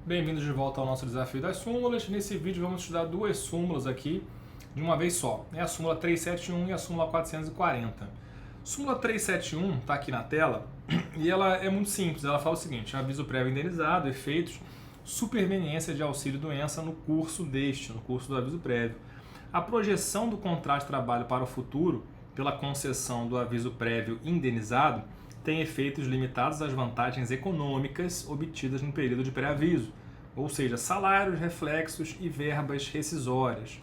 Bem-vindos de volta ao nosso desafio das súmulas. Nesse vídeo vamos estudar duas súmulas aqui de uma vez só. É a súmula 371 e a súmula 440. Súmula 371 está aqui na tela e ela é muito simples. Ela fala o seguinte: aviso prévio indenizado, efeitos, superveniência de auxílio-doença no curso do aviso prévio. A projeção do contrato de trabalho para o futuro pela concessão do aviso prévio indenizado tem efeitos limitados às vantagens econômicas obtidas no período de pré-aviso, ou seja, salários, reflexos e verbas rescisórias.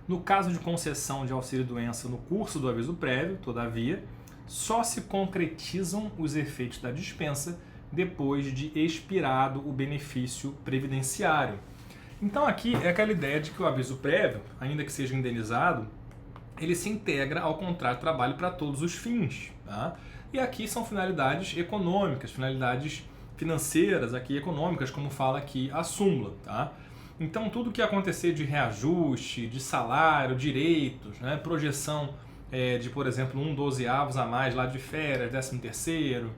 No caso de concessão de auxílio-doença no curso do aviso prévio, todavia, só se concretizam os efeitos da dispensa depois de expirado o benefício previdenciário. Então aqui é aquela ideia de que o aviso prévio, ainda que seja indenizado, ele se integra ao contrato de trabalho para todos os fins, tá? E aqui são finalidades econômicas, finalidades financeiras, aqui econômicas, como fala aqui a súmula, tá? Então tudo que acontecer de reajuste, de salário, direitos, né, projeção de, por exemplo, 1/12 a mais lá de férias, 13º,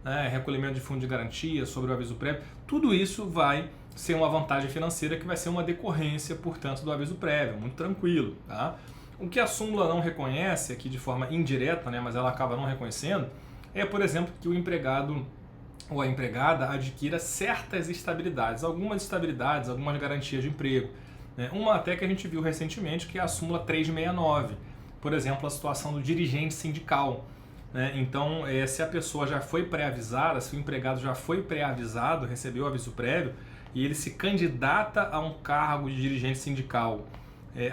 né, recolhimento de fundo de garantia sobre o aviso prévio, tudo isso vai ser uma vantagem financeira que vai ser uma decorrência, portanto, do aviso prévio, muito tranquilo, tá? O que a súmula não reconhece aqui de forma indireta, né, mas ela acaba não reconhecendo, é, por exemplo, que o empregado ou a empregada adquira certas estabilidades, algumas garantias de emprego, né? Uma até que a gente viu recentemente, que é a súmula 369, por exemplo, a situação do dirigente sindical, né? Então, se a pessoa já foi pré-avisada, se o empregado já foi pré-avisado, recebeu o aviso prévio, e ele se candidata a um cargo de dirigente sindical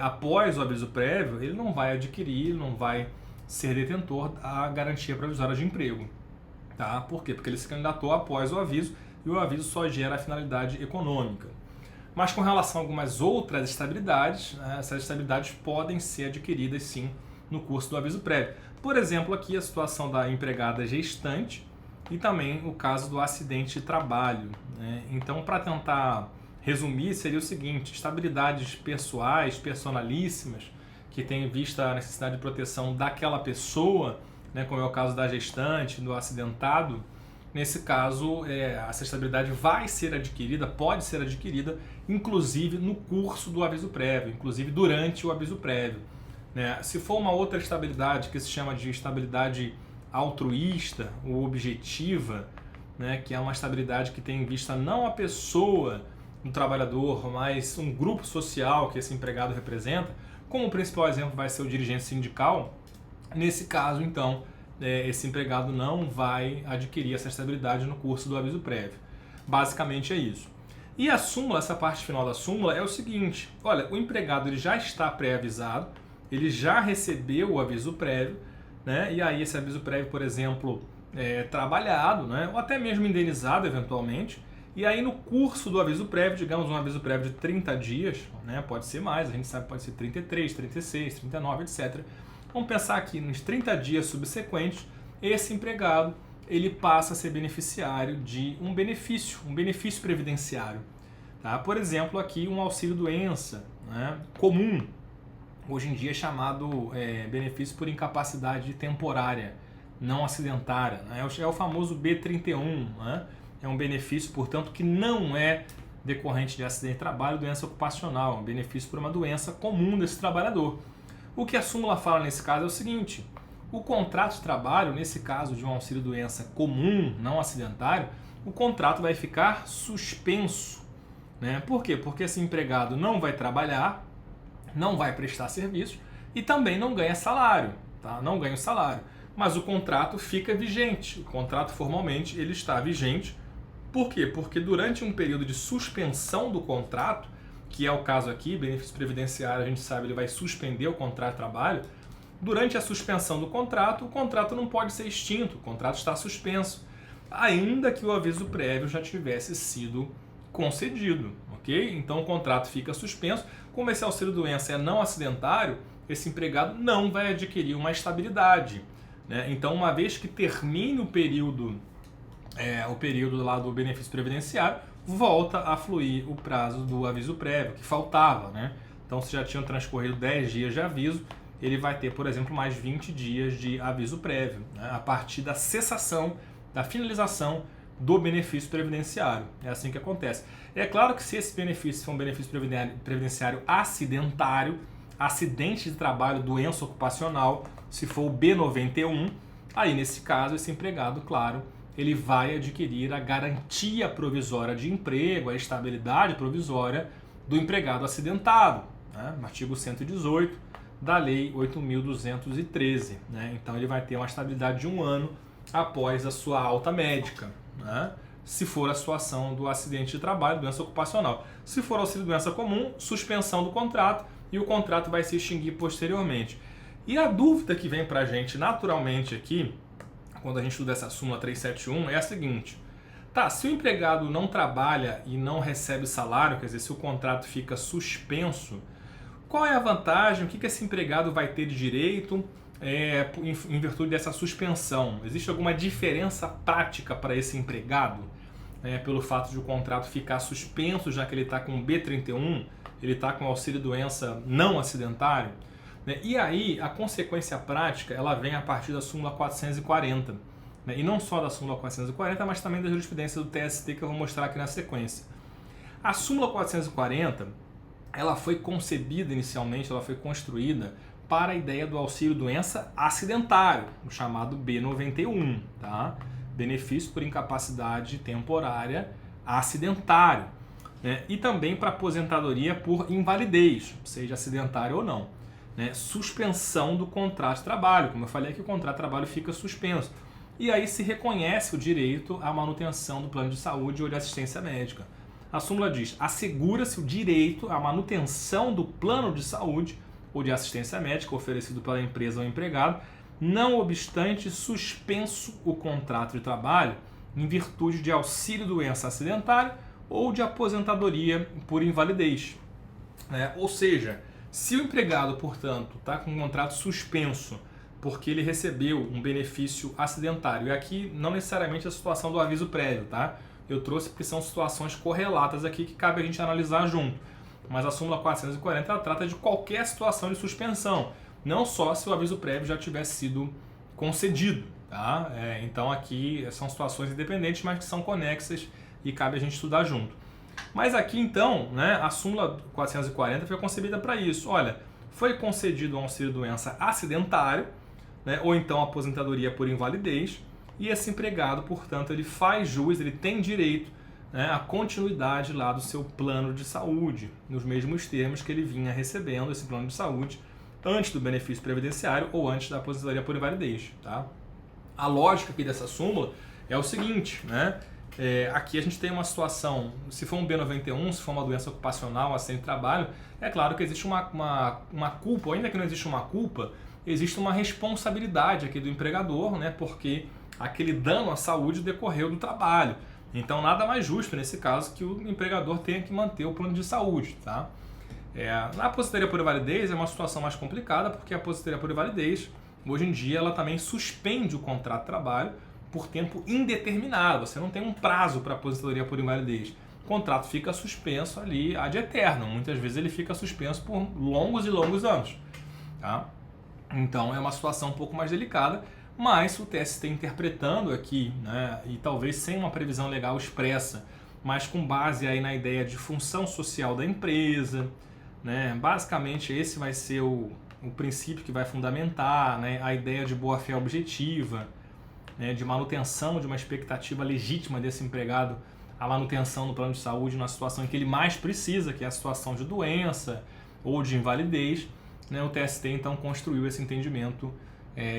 após o aviso prévio, ele não vai adquirir, não vai ser detentor da garantia provisória de emprego. Tá? Por quê? Porque ele se candidatou após o aviso e o aviso só gera a finalidade econômica. Mas com relação a algumas outras estabilidades, né, essas estabilidades podem ser adquiridas sim no curso do aviso prévio. Por exemplo, aqui a situação da empregada gestante e também o caso do acidente de trabalho, né? Então, para tentar resumir, seria o seguinte: estabilidades pessoais, personalíssimas, que tem vista a necessidade de proteção daquela pessoa, né, como é o caso da gestante, do acidentado. Nesse caso, essa estabilidade vai ser adquirida, pode ser adquirida, inclusive no curso do aviso prévio, inclusive durante o aviso prévio, né? Se for uma outra estabilidade que se chama de estabilidade altruísta ou objetiva, né, que é uma estabilidade que tem em vista não a pessoa do trabalhador, mas um grupo social que esse empregado representa, como o principal exemplo vai ser o dirigente sindical, nesse caso, então, esse empregado não vai adquirir essa estabilidade no curso do aviso prévio. Basicamente é isso. E a súmula, essa parte final da súmula, é o seguinte: olha, o empregado ele já está pré-avisado, ele já recebeu o aviso prévio, né? E aí esse aviso prévio, por exemplo, trabalhado, né? Ou até mesmo indenizado eventualmente. E aí no curso do aviso prévio, digamos um aviso prévio de 30 dias, né? Pode ser mais, a gente sabe que pode ser 33, 36, 39, etc. Vamos pensar aqui nos 30 dias subsequentes, esse empregado ele passa a ser beneficiário de um benefício previdenciário. Tá? Por exemplo, aqui um auxílio-doença, né, comum, hoje em dia é chamado benefício por incapacidade temporária, não acidentária, né? É o famoso B31, né? É um benefício, portanto, que não é decorrente de acidente de trabalho, doença ocupacional, é um benefício por uma doença comum desse trabalhador. O que a súmula fala nesse caso é o seguinte: o contrato de trabalho, nesse caso de um auxílio-doença comum, não acidentário, o contrato vai ficar suspenso, né? Por quê? Porque esse empregado não vai trabalhar, não vai prestar serviço e também não ganha salário, tá? Não ganha o salário, mas o contrato fica vigente, o contrato formalmente ele está vigente. Por quê? Porque durante um período de suspensão do contrato, que é o caso aqui, benefício previdenciário, a gente sabe, ele vai suspender o contrato de trabalho. Durante a suspensão do contrato, o contrato não pode ser extinto, o contrato está suspenso, ainda que o aviso prévio já tivesse sido concedido, ok? Então o contrato fica suspenso. Como esse auxílio-doença é não acidentário, esse empregado não vai adquirir uma estabilidade, né? Então, uma vez que termine o período lá do benefício previdenciário, volta a fluir o prazo do aviso prévio, que faltava, né? Então, se já tinham transcorrido 10 dias de aviso, ele vai ter, por exemplo, mais 20 dias de aviso prévio, né? A partir da cessação, da finalização do benefício previdenciário. É assim que acontece. É claro que se esse benefício for um benefício previdenciário acidentário, acidente de trabalho, doença ocupacional, se for o B91, aí nesse caso esse empregado, claro, ele vai adquirir a garantia provisória de emprego, a estabilidade provisória do empregado acidentado, né? Artigo 118 da Lei 8.213. Né? Então ele vai ter uma estabilidade de 1 ano após a sua alta médica, né? Se for a situação do acidente de trabalho, doença ocupacional. Se for auxílio-doença comum, suspensão do contrato e o contrato vai se extinguir posteriormente. E a dúvida que vem para a gente naturalmente aqui, quando a gente estuda essa súmula 371, é a seguinte: tá, se o empregado não trabalha e não recebe salário, quer dizer, se o contrato fica suspenso, qual é a vantagem? O que esse empregado vai ter de direito em virtude dessa suspensão? Existe alguma diferença prática para esse empregado? Pelo fato de o contrato ficar suspenso, já que ele está com B31, ele está com auxílio-doença não acidentário? E aí, a consequência prática, ela vem a partir da súmula 440. E não só da súmula 440, mas também da jurisprudência do TST, que eu vou mostrar aqui na sequência. A súmula 440, ela foi concebida inicialmente, ela foi construída para a ideia do auxílio-doença acidentário, o chamado B91, tá? Benefício por incapacidade temporária acidentário, né? E também para aposentadoria por invalidez, seja acidentário ou não, né? Suspensão do contrato de trabalho, como eu falei, que o contrato de trabalho fica suspenso. E aí se reconhece o direito à manutenção do plano de saúde ou de assistência médica. A súmula diz: assegura-se o direito à manutenção do plano de saúde ou de assistência médica oferecido pela empresa ao empregado, não obstante suspenso o contrato de trabalho em virtude de auxílio-doença acidentária ou de aposentadoria por invalidez. Ou seja, se o empregado, portanto, está com um contrato suspenso porque ele recebeu um benefício acidentário, e aqui não necessariamente a situação do aviso prévio, tá? Eu trouxe porque são situações correlatas aqui que cabe a gente analisar junto. Mas a súmula 440 ela trata de qualquer situação de suspensão, não só se o aviso prévio já tivesse sido concedido, tá? Então aqui são situações independentes, mas que são conexas e cabe a gente estudar junto. Mas aqui então, né, a súmula 440 foi concebida para isso. Olha, foi concedido um auxílio-doença acidentário, né, ou então aposentadoria por invalidez, e esse empregado, portanto, ele faz jus, ele tem direito, né, à continuidade lá do seu plano de saúde, nos mesmos termos que ele vinha recebendo esse plano de saúde antes do benefício previdenciário ou antes da aposentadoria por invalidez. Tá? A lógica aqui dessa súmula é o seguinte, né? Aqui a gente tem uma situação, se for um B91, se for uma doença ocupacional, acidente de trabalho, é claro que existe uma culpa, ou ainda que não existe uma culpa, existe uma responsabilidade aqui do empregador, né? Porque aquele dano à saúde decorreu do trabalho. Então nada mais justo nesse caso que o empregador tenha que manter o plano de saúde. Tá? Na aposentadoria por invalidez é uma situação mais complicada, porque a aposentadoria por invalidez, hoje em dia, ela também suspende o contrato de trabalho por tempo indeterminado. Você não tem um prazo para a aposentadoria por invalidez. O contrato fica suspenso ali ad eternum. Muitas vezes ele fica suspenso por longos e longos anos. Tá? Então é uma situação um pouco mais delicada, mas o TST interpretando aqui, né, e talvez sem uma previsão legal expressa, mas com base aí na ideia de função social da empresa, né, basicamente esse vai ser o princípio que vai fundamentar, né, a ideia de boa-fé objetiva, né, de manutenção de uma expectativa legítima desse empregado, a manutenção do plano de saúde na situação em que ele mais precisa, que é a situação de doença ou de invalidez, né, o TST então construiu esse entendimento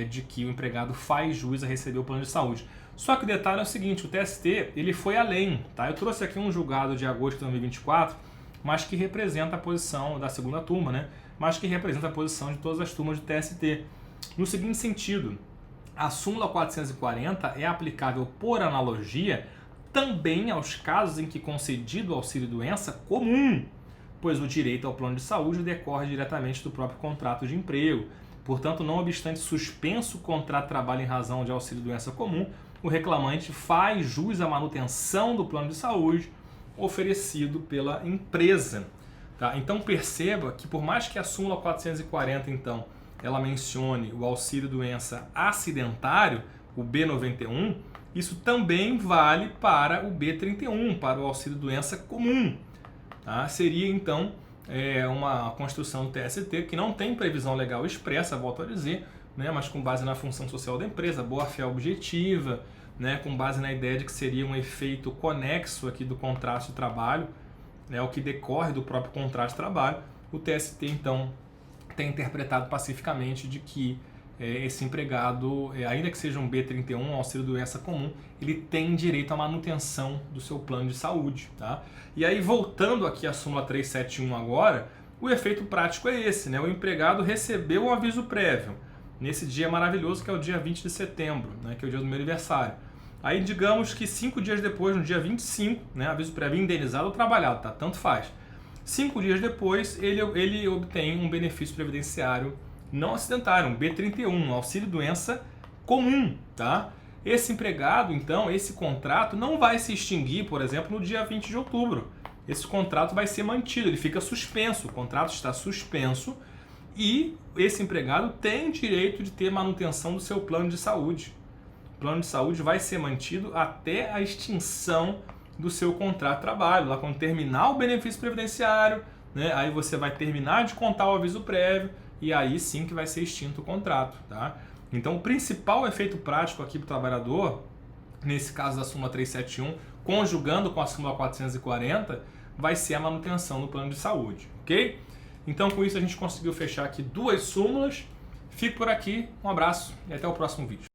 de que o empregado faz jus a receber o plano de saúde. Só que o detalhe é o seguinte, o TST ele foi além. Tá? Eu trouxe aqui um julgado de agosto de 2024, mas que representa a posição da segunda turma, né? Mas que representa a posição de todas as turmas do TST. No seguinte sentido, a súmula 440 é aplicável por analogia também aos casos em que concedido o auxílio-doença comum, pois o direito ao plano de saúde decorre diretamente do próprio contrato de emprego. Portanto, não obstante suspenso o contrato de trabalho em razão de auxílio-doença comum, o reclamante faz jus à manutenção do plano de saúde oferecido pela empresa. Tá? Então perceba que por mais que a súmula 440, então, ela mencione o auxílio-doença acidentário, o B91, isso também vale para o B31, para o auxílio doença comum. Tá? Seria então uma construção do TST que não tem previsão legal expressa, volto a dizer, né, mas com base na função social da empresa, boa-fé objetiva, né, com base na ideia de que seria um efeito conexo aqui do contrato de trabalho, né, o que decorre do próprio contrato de trabalho. O TST então tem interpretado pacificamente de que esse empregado, ainda que seja um B31, um auxílio doença comum, ele tem direito à manutenção do seu plano de saúde. Tá? E aí, voltando aqui à súmula 371 agora, o efeito prático é esse, né? O empregado recebeu um aviso prévio, nesse dia maravilhoso que é o dia 20 de setembro, né? Que é o dia do meu aniversário. Aí, digamos que 5 dias depois, no dia 25, né? Aviso prévio indenizado ou trabalhado, tá? Tanto faz. 5 dias depois, ele obtém um benefício previdenciário não acidentário, um B31, um auxílio doença comum, tá? Esse empregado, então, esse contrato não vai se extinguir, por exemplo, no dia 20 de outubro. Esse contrato vai ser mantido, ele fica suspenso, o contrato está suspenso e esse empregado tem direito de ter manutenção do seu plano de saúde. O plano de saúde vai ser mantido até a extinção do seu contrato de trabalho, lá quando terminar o benefício previdenciário, né? Aí você vai terminar de contar o aviso prévio, e aí sim que vai ser extinto o contrato. Tá? Então, o principal efeito prático aqui para o trabalhador, nesse caso da súmula 371, conjugando com a súmula 440, vai ser a manutenção do plano de saúde. Ok? Então, com isso, a gente conseguiu fechar aqui 2 súmulas. Fico por aqui, um abraço e até o próximo vídeo.